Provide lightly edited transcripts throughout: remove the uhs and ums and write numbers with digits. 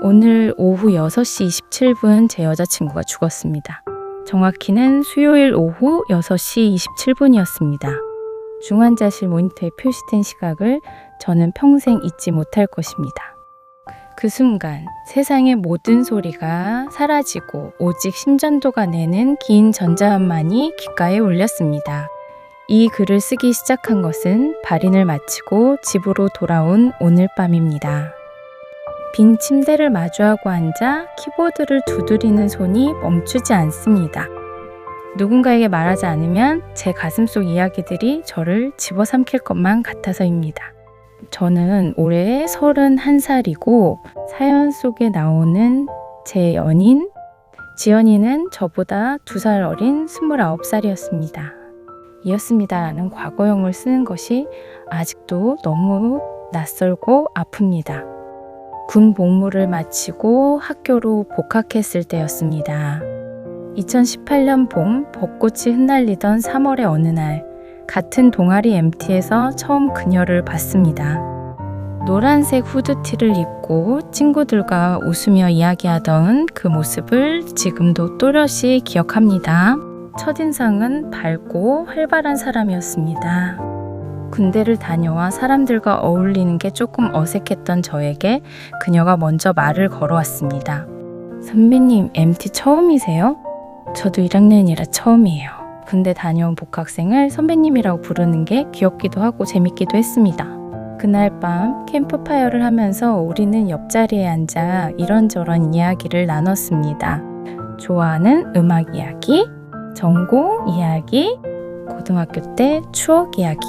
오늘 오후 6시 27분 제 여자친구가 죽었습니다. 정확히는 수요일 오후 6시 27분이었습니다. 중환자실 모니터에 표시된 시각을 저는 평생 잊지 못할 것입니다. 그 순간 세상의 모든 소리가 사라지고 오직 심전도가 내는 긴 전자음만이 귓가에 울렸습니다. 이 글을 쓰기 시작한 것은 발인을 마치고 집으로 돌아온 오늘 밤입니다. 빈 침대를 마주하고 앉아 키보드를 두드리는 손이 멈추지 않습니다. 누군가에게 말하지 않으면 제 가슴속 이야기들이 저를 집어삼킬 것만 같아서입니다. 저는 올해 31살이고 사연 속에 나오는 제 연인 지연이는 저보다 2살 어린 29살이었습니다. 이었습니다라는 과거형을 쓰는 것이 아직도 너무 낯설고 아픕니다. 군 복무를 마치고 학교로 복학했을 때였습니다. 2018년 봄 벚꽃이 흩날리던 3월의 어느 날 같은 동아리 MT에서 처음 그녀를 봤습니다. 노란색 후드티를 입고 친구들과 웃으며 이야기하던 그 모습을 지금도 또렷이 기억합니다. 첫인상은 밝고 활발한 사람이었습니다. 군대를 다녀와 사람들과 어울리는 게 조금 어색했던 저에게 그녀가 먼저 말을 걸어왔습니다. 선배님, MT 처음이세요? 저도 1학년이라 처음이에요. 군대 다녀온 복학생을 선배님이라고 부르는 게 귀엽기도 하고 재밌기도 했습니다. 그날 밤 캠프파이어를 하면서 우리는 옆자리에 앉아 이런저런 이야기를 나눴습니다. 좋아하는 음악 이야기, 전공 이야기, 고등학교 때 추억 이야기.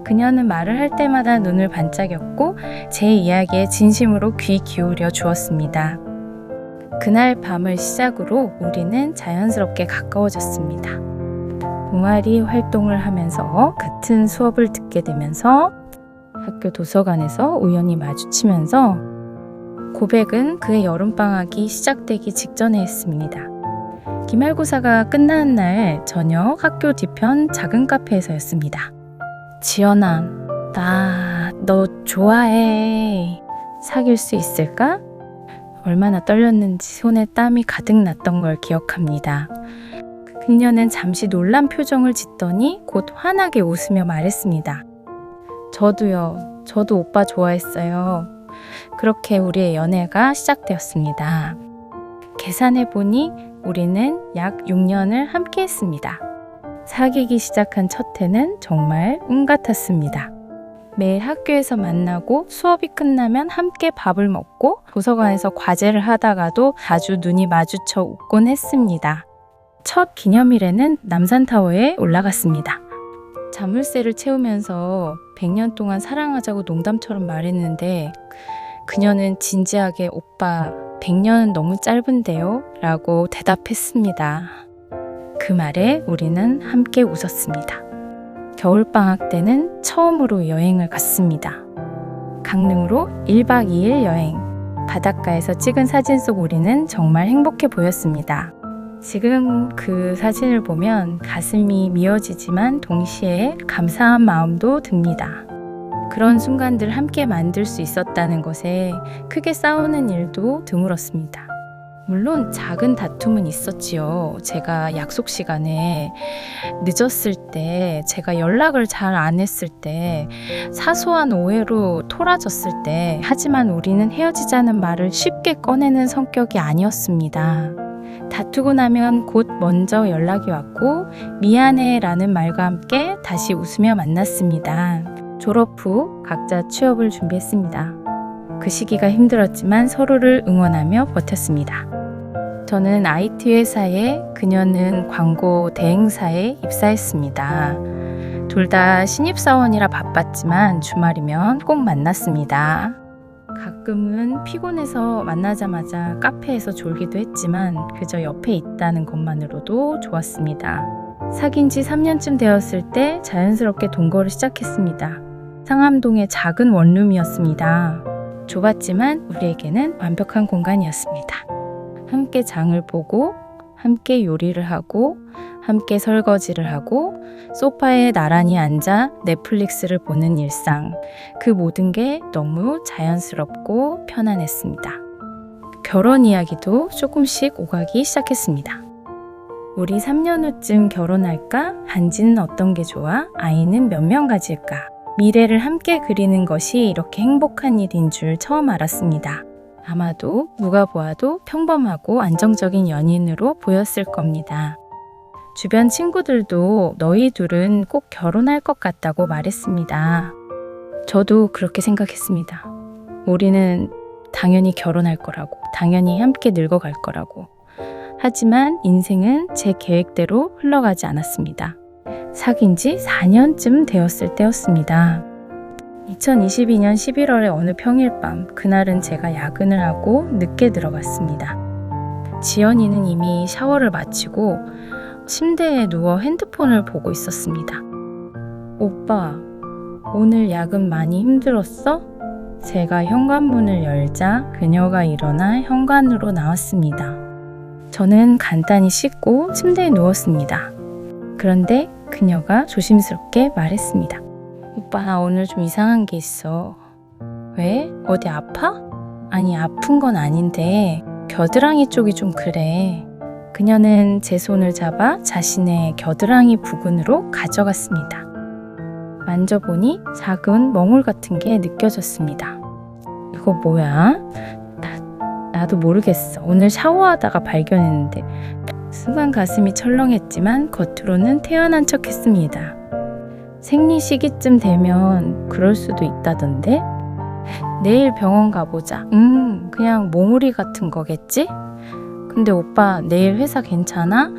그녀는 말을 할 때마다 눈을 반짝였고 제 이야기에 진심으로 귀 기울여 주었습니다. 그날 밤을 시작으로 우리는 자연스럽게 가까워졌습니다. 동아리 활동을 하면서 같은 수업을 듣게 되면서 학교 도서관에서 우연히 마주치면서 고백은 그의 여름방학이 시작되기 직전에 했습니다. 기말고사가 끝나는 날 저녁 학교 뒤편 작은 카페에서였습니다. 지연아, 나 너 좋아해. 사귈 수 있을까? 얼마나 떨렸는지 손에 땀이 가득 났던 걸 기억합니다. 그녀는 잠시 놀란 표정을 짓더니 곧 환하게 웃으며 말했습니다. 저도요. 저도 오빠 좋아했어요. 그렇게 우리의 연애가 시작되었습니다. 계산해보니 우리는 약 6년을 함께 했습니다. 사귀기 시작한 첫 해는 정말 꿈 같았습니다. 매일 학교에서 만나고 수업이 끝나면 함께 밥을 먹고 도서관에서 과제를 하다가도 자주 눈이 마주쳐 웃곤 했습니다. 첫 기념일에는 남산타워에 올라갔습니다. 자물쇠를 채우면서 100년 동안 사랑하자고 농담처럼 말했는데 그녀는 진지하게 오빠 100년은 너무 짧은데요? 라고 대답했습니다. 그 말에 우리는 함께 웃었습니다. 겨울방학 때는 처음으로 여행을 갔습니다. 강릉으로 1박 2일 여행. 바닷가에서 찍은 사진 속 우리는 정말 행복해 보였습니다. 지금 그 사진을 보면 가슴이 미어지지만 동시에 감사한 마음도 듭니다. 그런 순간들 함께 만들 수 있었다는 것에 크게 싸우는 일도 드물었습니다. 물론 작은 다툼은 있었지요. 제가 약속 시간에 늦었을 때, 제가 연락을 잘 안 했을 때, 사소한 오해로 토라졌을 때, 하지만 우리는 헤어지자는 말을 쉽게 꺼내는 성격이 아니었습니다. 다투고 나면 곧 먼저 연락이 왔고 미안해 라는 말과 함께 다시 웃으며 만났습니다. 졸업 후 각자 취업을 준비했습니다. 그 시기가 힘들었지만 서로를 응원하며 버텼습니다. 저는 IT 회사에, 그녀는 광고 대행사에 입사했습니다. 둘 다 신입사원이라 바빴지만 주말이면 꼭 만났습니다. 가끔은 피곤해서 만나자마자 카페에서 졸기도 했지만 그저 옆에 있다는 것만으로도 좋았습니다. 사귄 지 3년쯤 되었을 때 자연스럽게 동거를 시작했습니다. 상암동의 작은 원룸이었습니다. 좁았지만 우리에게는 완벽한 공간이었습니다. 함께 장을 보고, 함께 요리를 하고, 함께 설거지를 하고, 소파에 나란히 앉아 넷플릭스를 보는 일상. 그 모든 게 너무 자연스럽고 편안했습니다. 결혼 이야기도 조금씩 오가기 시작했습니다. 우리 3년 후쯤 결혼할까? 반지는 어떤 게 좋아? 아이는 몇 명 가질까? 미래를 함께 그리는 것이 이렇게 행복한 일인 줄 처음 알았습니다. 아마도 누가 보아도 평범하고 안정적인 연인으로 보였을 겁니다. 주변 친구들도 너희 둘은 꼭 결혼할 것 같다고 말했습니다. 저도 그렇게 생각했습니다. 우리는 당연히 결혼할 거라고, 당연히 함께 늙어갈 거라고. 하지만 인생은 제 계획대로 흘러가지 않았습니다. 사귄 지 4년쯤 되었을 때였습니다. 2022년 11월의 어느 평일 밤, 그날은 제가 야근을 하고 늦게 들어갔습니다. 지연이는 이미 샤워를 마치고 침대에 누워 핸드폰을 보고 있었습니다. 오빠, 오늘 야근 많이 힘들었어? 제가 현관문을 열자 그녀가 일어나 현관으로 나왔습니다. 저는 간단히 씻고 침대에 누웠습니다. 그런데 그녀가 조심스럽게 말했습니다. 오빠, 나 오늘 좀 이상한 게 있어. 왜? 어디 아파? 아니, 아픈 건 아닌데 겨드랑이 쪽이 좀 그래. 그녀는 제 손을 잡아 자신의 겨드랑이 부근으로 가져갔습니다. 만져보니 작은 멍울 같은 게 느껴졌습니다. 이거 뭐야? 나도 모르겠어. 오늘 샤워하다가 발견했는데. 순간 가슴이 철렁했지만 겉으로는 태연한 척 했습니다. 생리 시기쯤 되면 그럴 수도 있다던데? 내일 병원 가보자. 그냥 몽우리 같은 거겠지? 근데 오빠, 내일 회사 괜찮아?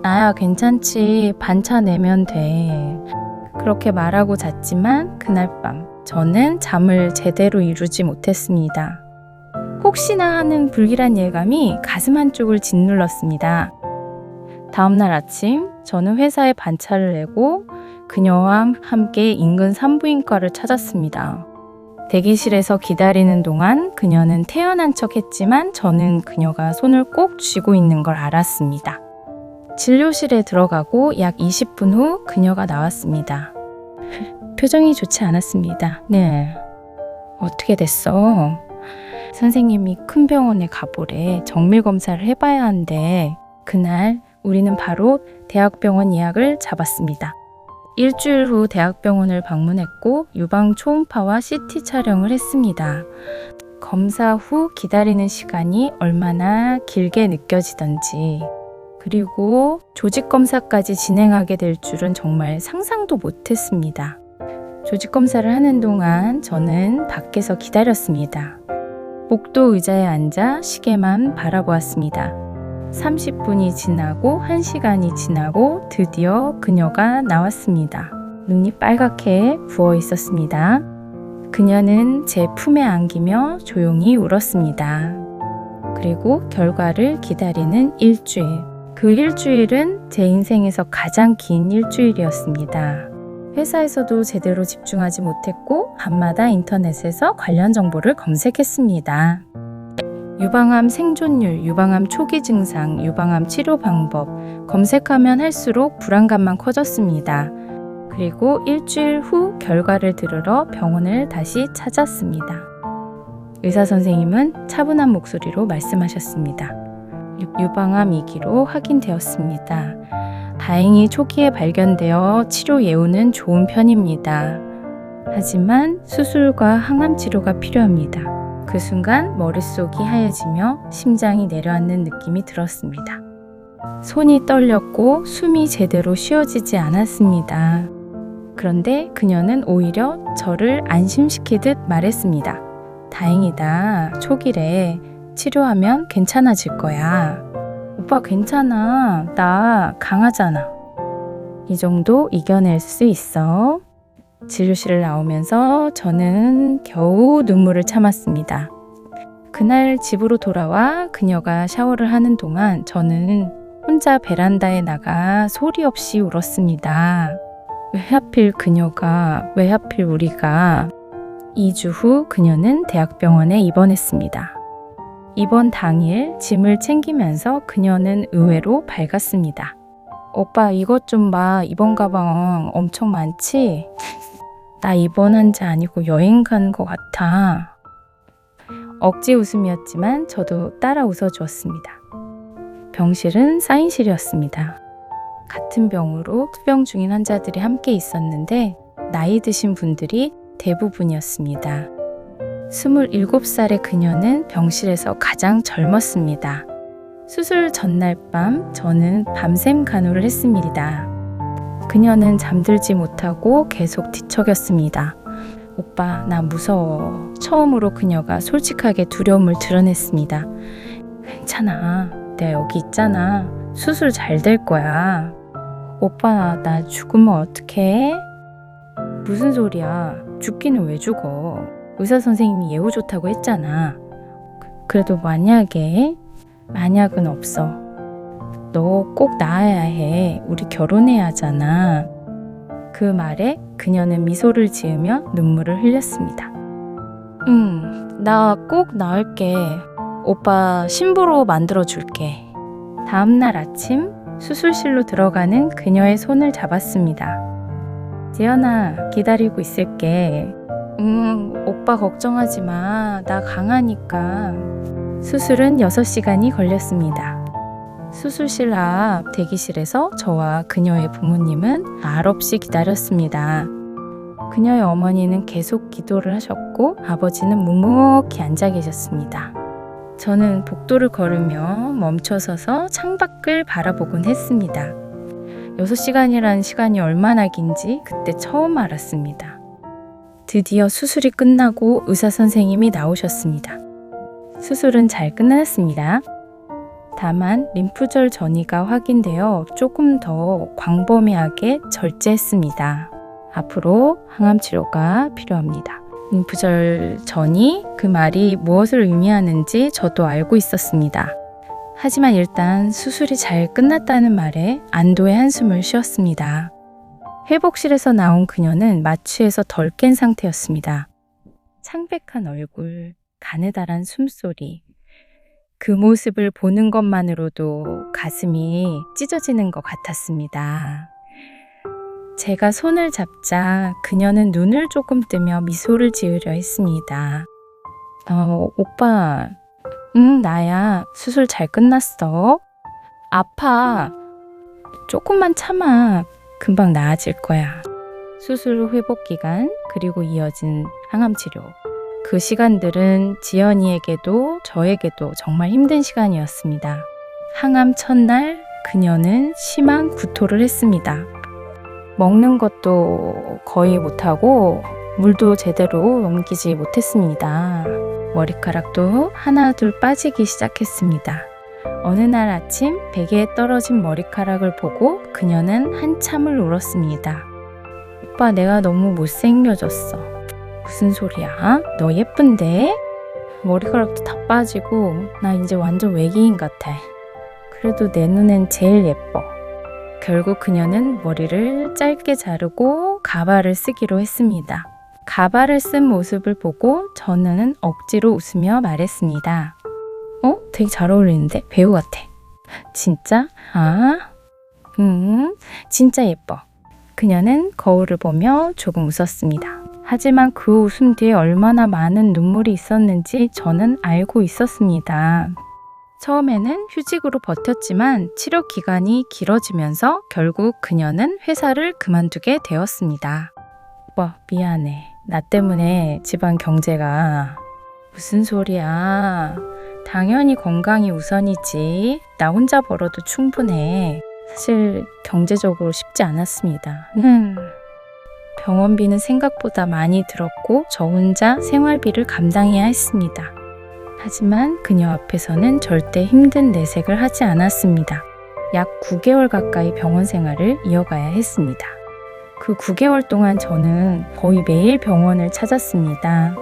나야 괜찮지. 반차 내면 돼. 그렇게 말하고 잤지만 그날 밤 저는 잠을 제대로 이루지 못했습니다. 혹시나 하는 불길한 예감이 가슴 한쪽을 짓눌렀습니다. 다음날 아침 저는 회사에 반차를 내고 그녀와 함께 인근 산부인과를 찾았습니다. 대기실에서 기다리는 동안 그녀는 태연한 척 했지만 저는 그녀가 손을 꼭 쥐고 있는 걸 알았습니다. 진료실에 들어가고 약 20분 후 그녀가 나왔습니다. 표정이 좋지 않았습니다. 네, 어떻게 됐어? 선생님이 큰 병원에 가보래. 정밀 검사를 해봐야 한대. 그날 우리는 바로 대학병원 예약을 잡았습니다. 일주일 후 대학병원을 방문했고 유방 초음파와 CT 촬영을 했습니다. 검사 후 기다리는 시간이 얼마나 길게 느껴지던지, 그리고 조직 검사까지 진행하게 될 줄은 정말 상상도 못했습니다. 조직 검사를 하는 동안 저는 밖에서 기다렸습니다. 복도 의자에 앉아 시계만 바라보았습니다. 30분이 지나고 1시간이 지나고 드디어 그녀가 나왔습니다. 눈이 빨갛게 부어 있었습니다. 그녀는 제 품에 안기며 조용히 울었습니다. 그리고 결과를 기다리는 일주일. 그 일주일은 제 인생에서 가장 긴 일주일이었습니다. 회사에서도 제대로 집중하지 못했고 밤마다 인터넷에서 관련 정보를 검색했습니다. 유방암 생존율, 유방암 초기 증상, 유방암 치료 방법 검색하면 할수록 불안감만 커졌습니다. 그리고 일주일 후 결과를 들으러 병원을 다시 찾았습니다. 의사 선생님은 차분한 목소리로 말씀하셨습니다. 유방암 2기로 확인되었습니다. 다행히 초기에 발견되어 치료 예후는 좋은 편입니다. 하지만 수술과 항암 치료가 필요합니다. 그 순간 머릿속이 하얘지며 심장이 내려앉는 느낌이 들었습니다. 손이 떨렸고 숨이 제대로 쉬어지지 않았습니다. 그런데 그녀는 오히려 저를 안심시키듯 말했습니다. 다행이다. 초기래. 치료하면 괜찮아질 거야. 오빠 괜찮아. 나 강하잖아. 이 정도 이겨낼 수 있어. 진료실을 나오면서 저는 겨우 눈물을 참았습니다. 그날 집으로 돌아와 그녀가 샤워를 하는 동안 저는 혼자 베란다에 나가 소리 없이 울었습니다. 왜 하필 그녀가, 왜 하필 우리가. 2주 후 그녀는 대학병원에 입원했습니다. 입원 당일 짐을 챙기면서 그녀는 의외로 밝았습니다. 오빠 이것 좀 봐. 입원 가방 엄청 많지? 나 입원 환자 아니고 여행 간 것 같아. 억지 웃음이었지만 저도 따라 웃어주었습니다. 병실은 사인실이었습니다. 같은 병으로 투병 중인 환자들이 함께 있었는데 나이 드신 분들이 대부분이었습니다. 27살의 그녀는 병실에서 가장 젊었습니다. 수술 전날 밤 저는 밤샘 간호를 했습니다. 그녀는 잠들지 못하고 계속 뒤척였습니다. 오빠, 나 무서워. 처음으로 그녀가 솔직하게 두려움을 드러냈습니다. 괜찮아. 내가 여기 있잖아. 수술 잘 될 거야. 오빠, 나 죽으면 어떡해? 무슨 소리야. 죽기는 왜 죽어? 의사 선생님이 예후 좋다고 했잖아. 그래도 만약은 없어. 너 꼭 나아야 해. 우리 결혼해야 하잖아. 그 말에 그녀는 미소를 지으며 눈물을 흘렸습니다. 나 꼭 나을게. 오빠 신부로 만들어줄게. 다음날 아침 수술실로 들어가는 그녀의 손을 잡았습니다. 지연아, 기다리고 있을게. 오빠 걱정하지 마. 나 강하니까. 수술은 6시간이 걸렸습니다. 수술실 앞 대기실에서 저와 그녀의 부모님은 말없이 기다렸습니다. 그녀의 어머니는 계속 기도를 하셨고 아버지는 묵묵히 앉아 계셨습니다. 저는 복도를 걸으며 멈춰서서 창밖을 바라보곤 했습니다. 6시간이라는 시간이 얼마나 긴지 그때 처음 알았습니다. 드디어 수술이 끝나고 의사 선생님이 나오셨습니다. 수술은 잘 끝났습니다. 다만 림프절 전이가 확인되어 조금 더 광범위하게 절제했습니다. 앞으로 항암 치료가 필요합니다. 림프절 전이 그 말이 무엇을 의미하는지 저도 알고 있었습니다. 하지만 일단 수술이 잘 끝났다는 말에 안도의 한숨을 쉬었습니다. 회복실에서 나온 그녀는 마취에서 덜 깬 상태였습니다. 창백한 얼굴, 가느다란 숨소리. 그 모습을 보는 것만으로도 가슴이 찢어지는 것 같았습니다. 제가 손을 잡자 그녀는 눈을 조금 뜨며 미소를 지으려 했습니다. 오빠, 나야. 수술 잘 끝났어. 아파. 조금만 참아. 금방 나아질 거야. 수술 후 회복 기간, 그리고 이어진 항암 치료. 그 시간들은 지연이에게도 저에게도 정말 힘든 시간이었습니다. 항암 첫날 그녀는 심한 구토를 했습니다. 먹는 것도 거의 못하고 물도 제대로 넘기지 못했습니다. 머리카락도 하나둘 빠지기 시작했습니다. 어느 날 아침 베개에 떨어진 머리카락을 보고 그녀는 한참을 울었습니다. 오빠, 내가 너무 못생겨졌어. 무슨 소리야? 너 예쁜데? 머리카락도 다 빠지고 나 이제 완전 외계인 같아. 그래도 내 눈엔 제일 예뻐. 결국 그녀는 머리를 짧게 자르고 가발을 쓰기로 했습니다. 가발을 쓴 모습을 보고 저는 억지로 웃으며 말했습니다. 되게 잘 어울리는데? 배우 같아. 진짜? 진짜 예뻐. 그녀는 거울을 보며 조금 웃었습니다. 하지만 그 웃음 뒤에 얼마나 많은 눈물이 있었는지 저는 알고 있었습니다. 처음에는 휴직으로 버텼지만 치료 기간이 길어지면서 결국 그녀는 회사를 그만두게 되었습니다. 오빠, 미안해. 나 때문에 집안 경제가... 무슨 소리야. 당연히 건강이 우선이지. 나 혼자 벌어도 충분해. 사실 경제적으로 쉽지 않았습니다. 병원비는 생각보다 많이 들었고 저 혼자 생활비를 감당해야 했습니다. 하지만 그녀 앞에서는 절대 힘든 내색을 하지 않았습니다. 약 9개월 가까이 병원 생활을 이어가야 했습니다. 그 9개월 동안 저는 거의 매일 병원을 찾았습니다.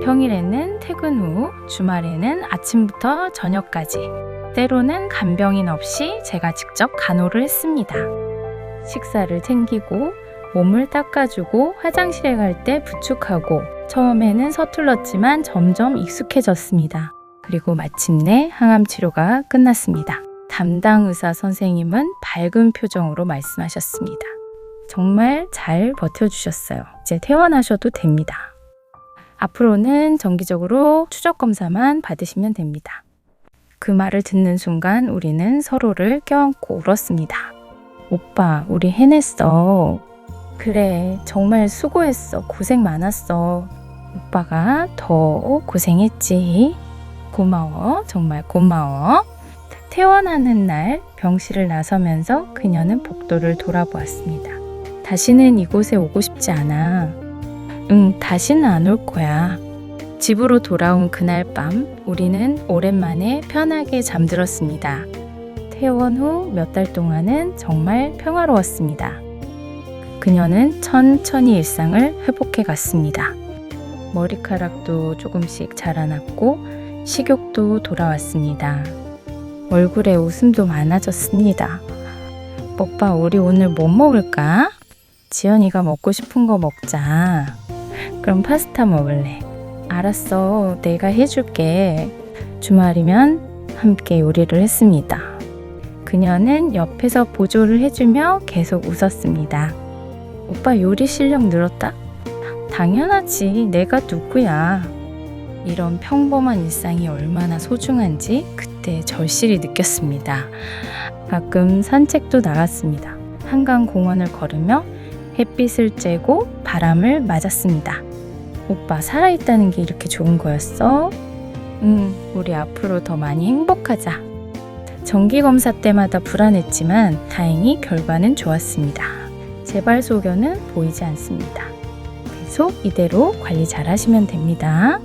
평일에는 퇴근 후, 주말에는 아침부터 저녁까지, 때로는 간병인 없이 제가 직접 간호를 했습니다. 식사를 챙기고 몸을 닦아주고 화장실에 갈 때 부축하고 처음에는 서툴렀지만 점점 익숙해졌습니다. 그리고 마침내 항암 치료가 끝났습니다. 담당 의사 선생님은 밝은 표정으로 말씀하셨습니다. 정말 잘 버텨주셨어요. 이제 퇴원하셔도 됩니다. 앞으로는 정기적으로 추적 검사만 받으시면 됩니다. 그 말을 듣는 순간 우리는 서로를 껴안고 울었습니다. 오빠, 우리 해냈어. 그래, 정말 수고했어. 고생 많았어. 오빠가 더 고생했지. 고마워. 정말 고마워. 퇴원하는 날 병실을 나서면서 그녀는 복도를 돌아보았습니다. 다시는 이곳에 오고 싶지 않아. 응, 다시는 안 올 거야. 집으로 돌아온 그날 밤 우리는 오랜만에 편하게 잠들었습니다. 퇴원 후 몇 달 동안은 정말 평화로웠습니다. 그녀는 천천히 일상을 회복해 갔습니다. 머리카락도 조금씩 자라났고 식욕도 돌아왔습니다. 얼굴에 웃음도 많아졌습니다. 오빠, 우리 오늘 뭐 먹을까? 지연이가 먹고 싶은 거 먹자. 그럼 파스타 먹을래. 알았어, 내가 해줄게. 주말이면 함께 요리를 했습니다. 그녀는 옆에서 보조를 해주며 계속 웃었습니다. 오빠 요리 실력 늘었다? 당연하지, 내가 누구야. 이런 평범한 일상이 얼마나 소중한지 그때 절실히 느꼈습니다. 가끔 산책도 나갔습니다. 한강 공원을 걸으며 햇빛을 쬐고 바람을 맞았습니다. 오빠, 살아있다는 게 이렇게 좋은 거였어? 우리 앞으로 더 많이 행복하자. 정기검사 때마다 불안했지만 다행히 결과는 좋았습니다. 재발 소견은 보이지 않습니다. 계속 이대로 관리 잘 하시면 됩니다.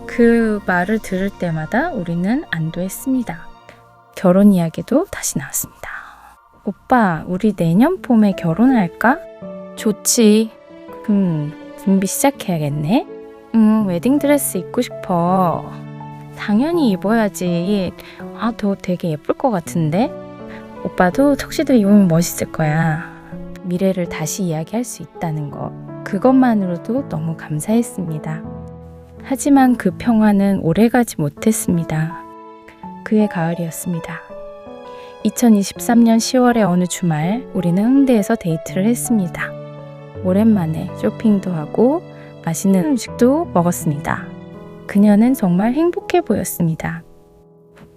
그 말을 들을 때마다 우리는 안도했습니다. 결혼 이야기도 다시 나왔습니다. 오빠, 우리 내년 봄에 결혼할까? 좋지. 준비 시작해야겠네. 웨딩드레스 입고 싶어. 당연히 입어야지. 너 되게 예쁠 것 같은데? 오빠도 턱시도 입으면 멋있을 거야. 미래를 다시 이야기할 수 있다는 것. 그것만으로도 너무 감사했습니다. 하지만 그 평화는 오래가지 못했습니다. 그해 가을이었습니다. 2023년 10월의 어느 주말 우리는 홍대에서 데이트를 했습니다. 오랜만에 쇼핑도 하고 맛있는 음식도 먹었습니다. 그녀는 정말 행복해 보였습니다.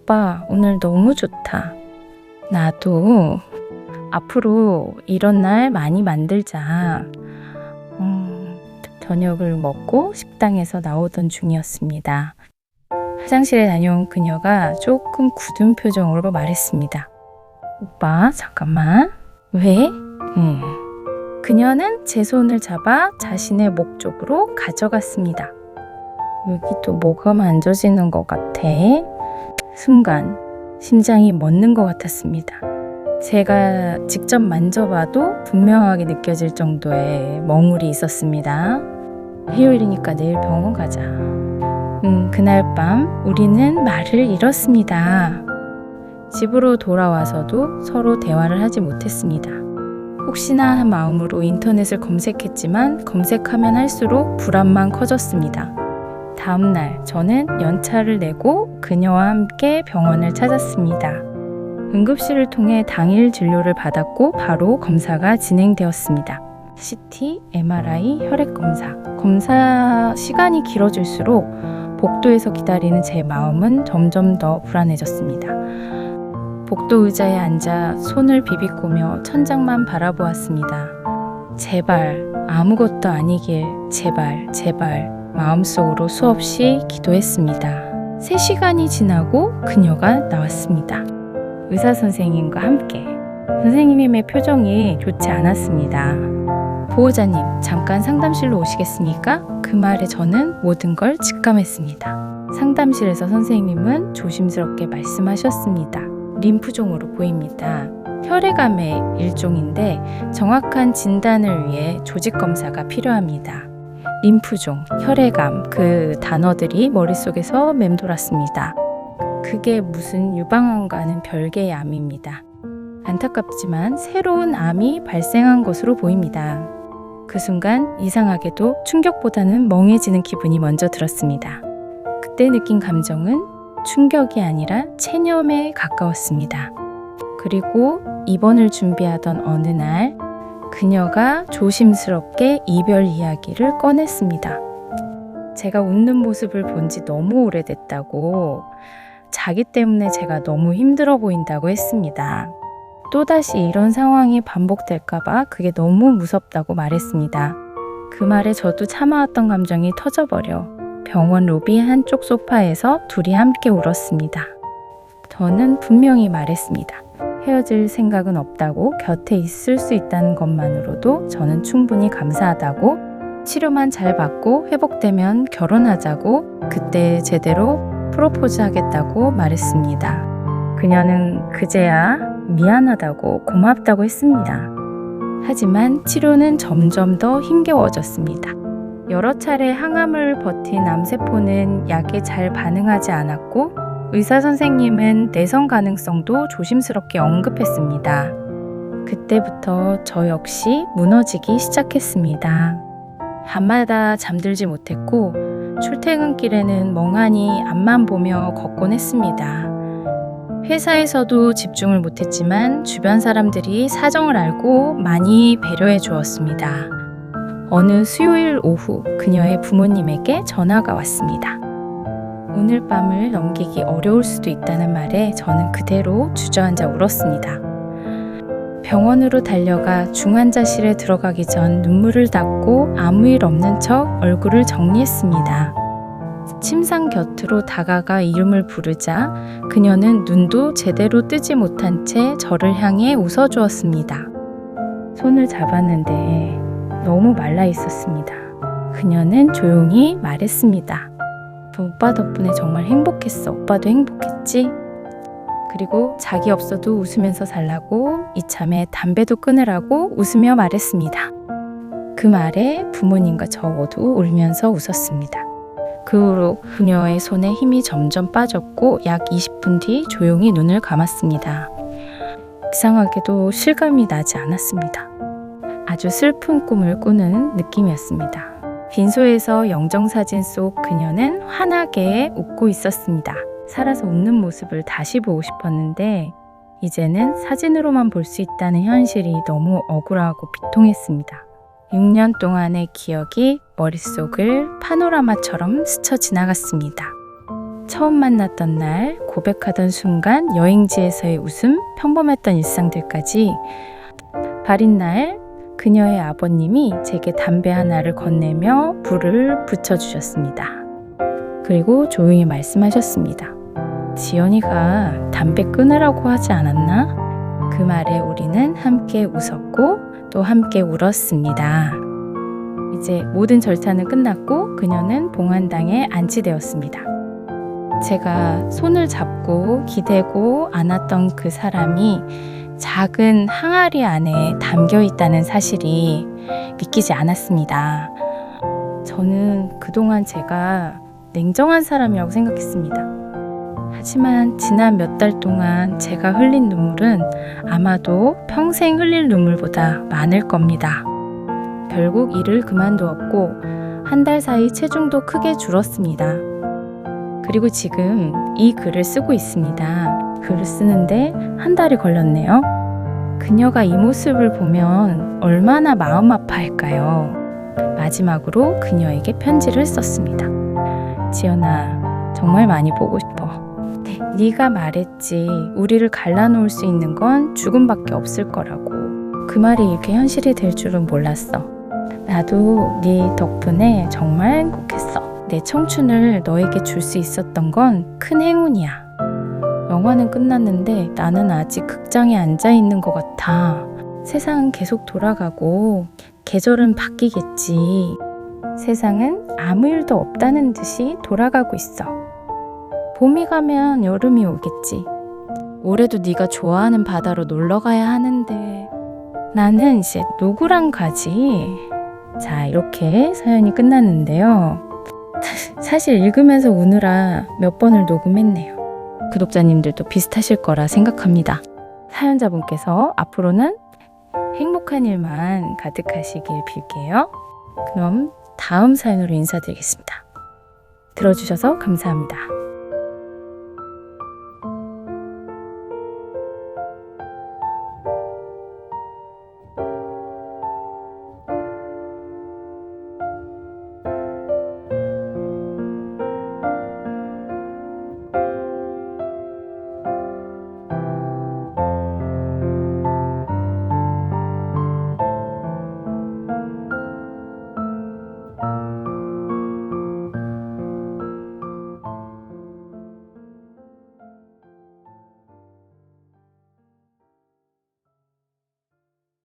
오빠, 오늘 너무 좋다. 나도. 앞으로 이런 날 많이 만들자. 저녁을 먹고 식당에서 나오던 중이었습니다. 화장실에 다녀온 그녀가 조금 굳은 표정으로 말했습니다. 오빠, 잠깐만. 왜? 그녀는 제 손을 잡아 자신의 목 쪽으로 가져갔습니다. 여기 또 뭐가 만져지는 것 같아. 순간 심장이 멎는 것 같았습니다. 제가 직접 만져봐도 분명하게 느껴질 정도의 멍울이 있었습니다. 일요일이니까 내일 병원 가자. 그날 밤 우리는 말을 잃었습니다. 집으로 돌아와서도 서로 대화를 하지 못했습니다. 혹시나 한 마음으로 인터넷을 검색했지만 검색하면 할수록 불안만 커졌습니다. 다음날 저는 연차를 내고 그녀와 함께 병원을 찾았습니다. 응급실을 통해 당일 진료를 받았고 바로 검사가 진행되었습니다. CT, MRI, 혈액검사. 검사 시간이 길어질수록 복도에서 기다리는 제 마음은 점점 더 불안해졌습니다. 복도 의자에 앉아 손을 비비꼬며 천장만 바라보았습니다. 제발 아무것도 아니길, 제발 제발 마음속으로 수없이 기도했습니다. 3시간이 지나고 그녀가 나왔습니다. 의사 선생님과 함께. 선생님의 표정이 좋지 않았습니다. 보호자님, 잠깐 상담실로 오시겠습니까? 그 말에 저는 모든 걸 직감했습니다. 상담실에서 선생님은 조심스럽게 말씀하셨습니다. 림프종으로 보입니다. 혈액암의 일종인데 정확한 진단을 위해 조직검사가 필요합니다. 림프종, 혈액암, 그 단어들이 머릿속에서 맴돌았습니다. 그게 무슨 유방암과는 별개의 암입니다. 안타깝지만 새로운 암이 발생한 것으로 보입니다. 그 순간 이상하게도 충격보다는 멍해지는 기분이 먼저 들었습니다. 그때 느낀 감정은 충격이 아니라 체념에 가까웠습니다. 그리고 입원을 준비하던 어느 날 그녀가 조심스럽게 이별 이야기를 꺼냈습니다. 제가 웃는 모습을 본 지 너무 오래됐다고, 자기 때문에 제가 너무 힘들어 보인다고 했습니다. 또다시 이런 상황이 반복될까봐 그게 너무 무섭다고 말했습니다. 그 말에 저도 참아왔던 감정이 터져버려 병원 로비 한쪽 소파에서 둘이 함께 울었습니다. 저는 분명히 말했습니다. 헤어질 생각은 없다고, 곁에 있을 수 있다는 것만으로도 저는 충분히 감사하다고, 치료만 잘 받고 회복되면 결혼하자고, 그때 제대로 프로포즈 하겠다고 말했습니다. 그녀는 그제야 미안하다고 고맙다고 했습니다. 하지만 치료는 점점 더 힘겨워졌습니다. 여러 차례 항암을 버틴 암세포는 약에 잘 반응하지 않았고, 의사 선생님은 내성 가능성도 조심스럽게 언급했습니다. 그때부터 저 역시 무너지기 시작했습니다. 밤마다 잠들지 못했고, 출퇴근길에는 멍하니 앞만 보며 걷곤 했습니다. 회사에서도 집중을 못했지만 주변 사람들이 사정을 알고 많이 배려해 주었습니다. 어느 수요일 오후 그녀의 부모님에게 전화가 왔습니다. 오늘 밤을 넘기기 어려울 수도 있다는 말에 저는 그대로 주저앉아 울었습니다. 병원으로 달려가 중환자실에 들어가기 전 눈물을 닦고 아무 일 없는 척 얼굴을 정리했습니다. 침상 곁으로 다가가 이름을 부르자 그녀는 눈도 제대로 뜨지 못한 채 저를 향해 웃어주었습니다. 손을 잡았는데 너무 말라 있었습니다. 그녀는 조용히 말했습니다. 오빠 덕분에 정말 행복했어. 오빠도 행복했지? 그리고 자기 없어도 웃으면서 살라고, 이참에 담배도 끊으라고 웃으며 말했습니다. 그 말에 부모님과 저 모두 울면서 웃었습니다. 그 후로 그녀의 손에 힘이 점점 빠졌고 약 20분 뒤 조용히 눈을 감았습니다. 이상하게도 실감이 나지 않았습니다. 아주 슬픈 꿈을 꾸는 느낌이었습니다. 빈소에서 영정사진 속 그녀는 환하게 웃고 있었습니다. 살아서 웃는 모습을 다시 보고 싶었는데 이제는 사진으로만 볼 수 있다는 현실이 너무 억울하고 비통했습니다. 6년 동안의 기억이 머릿속을 파노라마처럼 스쳐 지나갔습니다. 처음 만났던 날, 고백하던 순간, 여행지에서의 웃음, 평범했던 일상들까지. 발인 날, 그녀의 아버님이 제게 담배 하나를 건네며 불을 붙여주셨습니다. 그리고 조용히 말씀하셨습니다. 지연이가 담배 끊으라고 하지 않았나? 그 말에 우리는 함께 웃었고 또 함께 울었습니다. 이제 모든 절차는 끝났고 그녀는 봉안당에 안치되었습니다. 제가 손을 잡고 기대고 안았던 그 사람이 작은 항아리 안에 담겨 있다는 사실이 믿기지 않았습니다. 저는 그동안 제가 냉정한 사람이라고 생각했습니다. 하지만 지난 몇 달 동안 제가 흘린 눈물은 아마도 평생 흘릴 눈물보다 많을 겁니다. 결국 일을 그만두었고 한 달 사이 체중도 크게 줄었습니다. 그리고 지금 이 글을 쓰고 있습니다. 글을 쓰는데 한 달이 걸렸네요. 그녀가 이 모습을 보면 얼마나 마음 아파할까요? 마지막으로 그녀에게 편지를 썼습니다. 지연아, 정말 많이 보고 싶어. 네가 말했지. 우리를 갈라놓을 수 있는 건 죽음밖에 없을 거라고. 그 말이 이렇게 현실이 될 줄은 몰랐어. 나도 네 덕분에 정말 행복했어. 내 청춘을 너에게 줄 수 있었던 건 큰 행운이야. 영화는 끝났는데 나는 아직 극장에 앉아 있는 것 같아. 세상은 계속 돌아가고 계절은 바뀌겠지. 세상은 아무 일도 없다는 듯이 돌아가고 있어. 봄이 가면 여름이 오겠지. 올해도 네가 좋아하는 바다로 놀러 가야 하는데 나는 이제 누구랑 가지? 자, 이렇게 사연이 끝났는데요. 사실 읽으면서 우느라 몇 번을 녹음했네요. 구독자님들도 비슷하실 거라 생각합니다. 사연자분께서 앞으로는 행복한 일만 가득하시길 빌게요. 그럼 다음 사연으로 인사드리겠습니다. 들어주셔서 감사합니다.